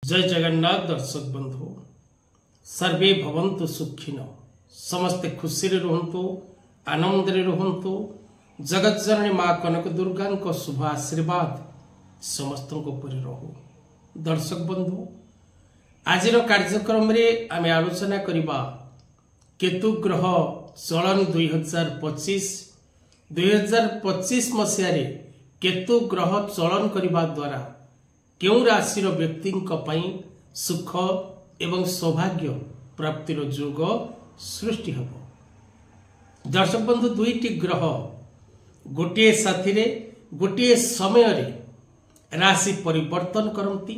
जय जगन्नाथ दर्शक बंधु सर्वे भवन्तु सुखिन समस्ते खुशी रे रहंतु आनंद रे रहंतु जगत जननी मां कनक दुर्गा को शुभ आशीर्वाद समस्त ऊपर रहू। दर्शक बंधु आज कार्यक्रम रे आमे आलोचना करिबा केतु ग्रह चलन 2025 मसिया रे केतु ग्रह चलन करिबा द्वारा क्यों राशि व्यक्ति सुख एवं सौभाग्य प्राप्तिर जोग सृष्टि हब। दर्शक बंधु दुईटी ग्रह गोटे साथी रे गोटे समय रे राशि परिवर्तन करती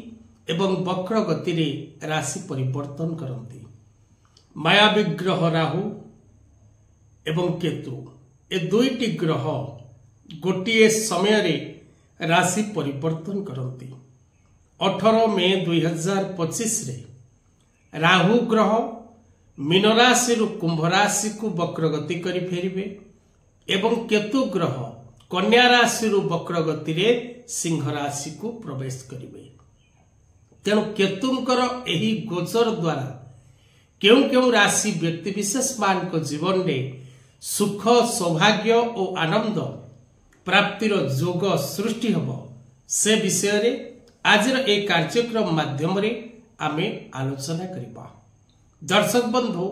एवं वक्र गति रे राशि परिवर्तन करती। मायावी ग्रह राहु एवं केतु ए दुईटी ग्रह गोटे समय रे राशि परिवर्तन करती। 18 मे 2025 रे राहु ग्रह मीन राशि कुंभ राशि को वक्रगति करी फेरिबे एवं केतु ग्रह कन्या राशि वक्रगति रे सिंह राशि को प्रवेश करिवे। तेणु केतुंकर एही गोचर द्वारा क्यों क्यों राशि व्यक्ति विशेष मान को जीवन रे सुख सौभाग्य और आनंद प्राप्तिर जोग सृष्टि हब से विषय रे आज एक कार्यक्रम माध्यम रे आमे आलोचना करिबा। दर्शक बंधु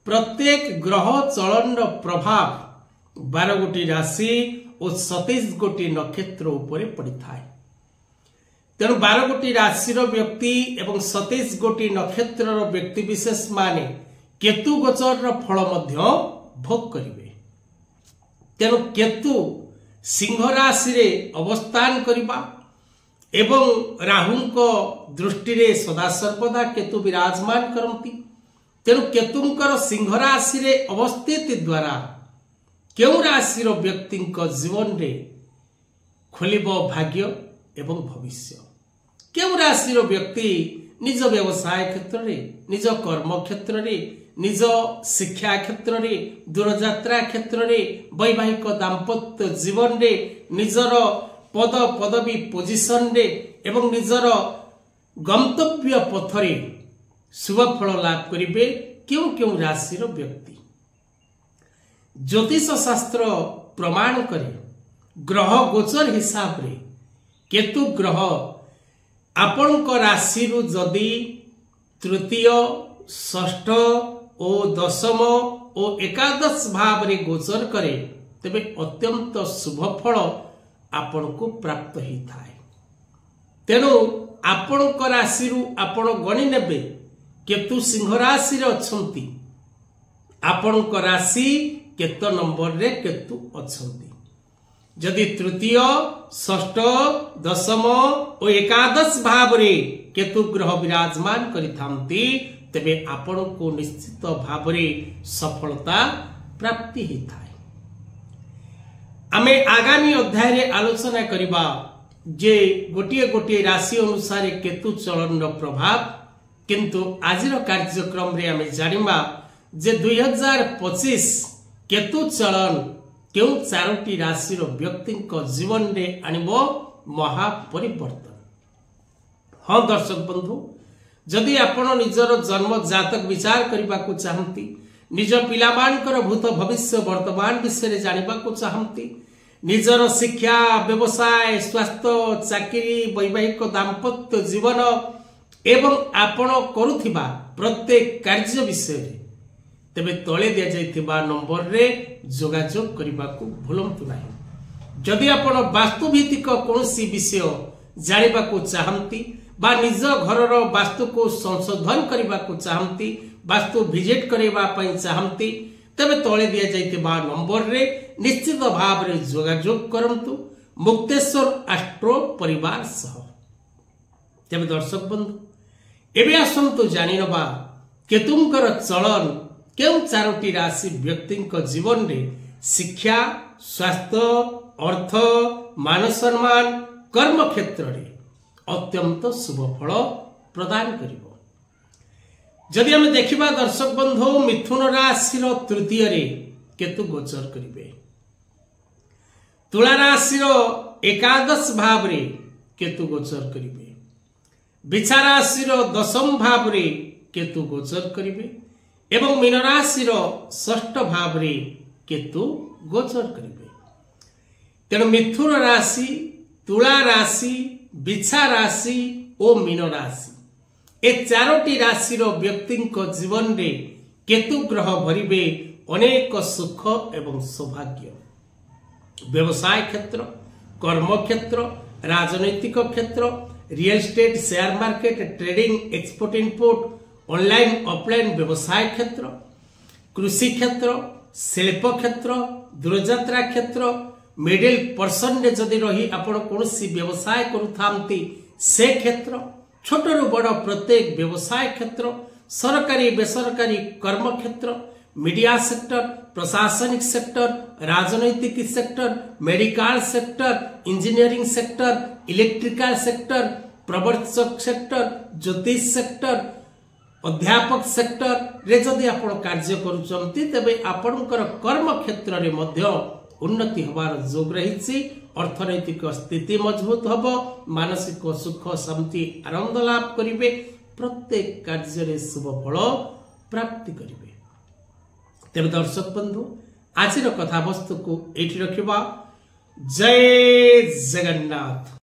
प्रत्येक ग्रह चलन प्रभाव 12 गोटी राशि और 27 गोटी नक्षत्र उपरे पड़ी थाए। तेणु 12 गोटी राशि व्यक्ति एवं 27 गोटी नक्षत्र व्यक्ति विशेष माने केतु गोचर फल मध्य भोग करिवे। तेणु केतु सिंह राशि रे अवस्थान करिबा एवं राहुंको दृष्टि रे सदा सर्वदा केतु विराजमान करती। तेणु केतुंकर सिंह राशि रे अवस्थित द्वारा क्यों राशि व्यक्ति जीवन रे खोलिबो भाग्य एवं भविष्य। क्यों राशि व्यक्ति निज व्यवसाय क्षेत्र रे निज कर्म क्षेत्र रे निज शिक्षा क्षेत्र रे दूरयात्रा क्षेत्र रे वैवाहिक दाम्पत्य जीवन रे निजर पद पदवी पोजिशन रे एवं निजर गंतव्य पथरे शुभ फल लाभ करिवे क्यों क्यों राशि व्यक्ति। ज्योतिष शास्त्र प्रमाण करे ग्रह गोचर हिसाब रे केतु ग्रह आपण को राशि रु जदि तृतीय षष्ठ और दशम और एकादश भाव रे गोचर करे तेबे अत्यंत शुभ फल आपण को प्राप्त ही थाए। तेणु आपण को राशि आपण गणी नेबे केतु सिंह राशि रे अछंती आपण को राशि केत नंबर रे केतु अछंती। जदि तृतीय षष्ठ दशम और एकादश भाव रे केतु ग्रह विराजमान करिथांती तेबे आपण को निश्चित भाव रे सफलता प्राप्ति ही थाए। आमे आगामी अध्याय रे आलोचना करिबा जे गोटिए गोटिए राशि अनुसार केतु चलन प्रभाव। किंतु आजिर कार्यक्रम रे आमे जानिबा जे 2025 केतु चलन क्यों चारोटी राशि व्यक्ति जीवन रे आनिबो महा परिवर्तन। हाँ दर्शक बंधु जदि आपण निजर जन्म जातक विचार करबा को चाहंती निज पिलामानकर भूत भविष्य वर्तमान विषय जानवा को चाहती निजर शिक्षा व्यवसाय स्वास्थ्य चाकरी वैवाहिक दाम्पत्य जीवन एवं आपण करुथिबा प्रत्येक कार्य विषय तेबे तले दिया जाइथिबा नंबर रे जोगाजोग करबा को भूलंतु नाही। जदि आपण वास्तुभित्तिक कोनोसी विषय जानवा को चाहती बा निज घरर वास्तु को संशोधन करबा को चाहती वास्तु विजिट करबा पई चाहती तबे तले दिया जाइथिबा नंबर रे निश्चित भाव रे जोगाजोग करंतु मुक्तेश्वर एस्ट्रो परिवार सह। तबे दर्शक बंधु एबे आसंतु जानि नबा केतुंकर चलन केउ चारोटी राशि व्यक्ति जीवन रे शिक्षा स्वास्थ्य अर्थ मान सम्मान कर्म क्षेत्र रे अत्यंत शुभ फल प्रदान करिवो। जदि हम देखिबा दर्शक बंधु मिथुन राशि तृतीय रे केतु गोचर करिवे तुला राशि एकादश भाव रे केतु गोचर करिवे बिछा राशि दशम भाव रे केतु गोचर करिवे एवं मीन राशि षष्ठ भाव रे केतु गोचर करिवे। तेणु मिथुन राशि, तुला राशि, बिछा राशि और मीन राशि ए चारोटी राशि व्यक्ति जीवन रे केतु ग्रह भरिवे अनेक सुख एवं सौभाग्य। व्यवसाय क्षेत्र, कर्म क्षेत्र, राजनैतिक क्षेत्र, real estate, share market, trading, export import, online offline व्यवसाय क्षेत्र, कृषि क्षेत्र, शिल्प क्षेत्र, दूरयात्रा क्षेत्र, मिडिल पर्सन रे जदि रही आपण कोनोसी व्यवसाय करूथांती से क्षेत्र, छोट रु बड़ प्रत्येक व्यवसाय क्षेत्र, सरकारी बेसरकारी कर्म क्षेत्र, मीडिया सेक्टर, प्रशासनिक सेक्टर, राजनैतिक sector, medical sector, engineering sector, electrical sector, प्रवर्तक सेक्टर, ज्योतिष सेक्टर, अध्यापक सेक्टर रे जदि आपण कार्य करूचंती तबे आपणकर कर्म क्षेत्र रे मध्य उन्नति हबार जोग रही। अर्थनैतिक स्थिति मजबूत हब, मानसिक सुख शांति आनंद लाभ करिवे, प्रत्येक कार्य रे शुभ फल प्राप्ति करिवे। तेरे दर्शक बंधु आज कथा वस्तु को एठी रखिबा। जय जगन्नाथ।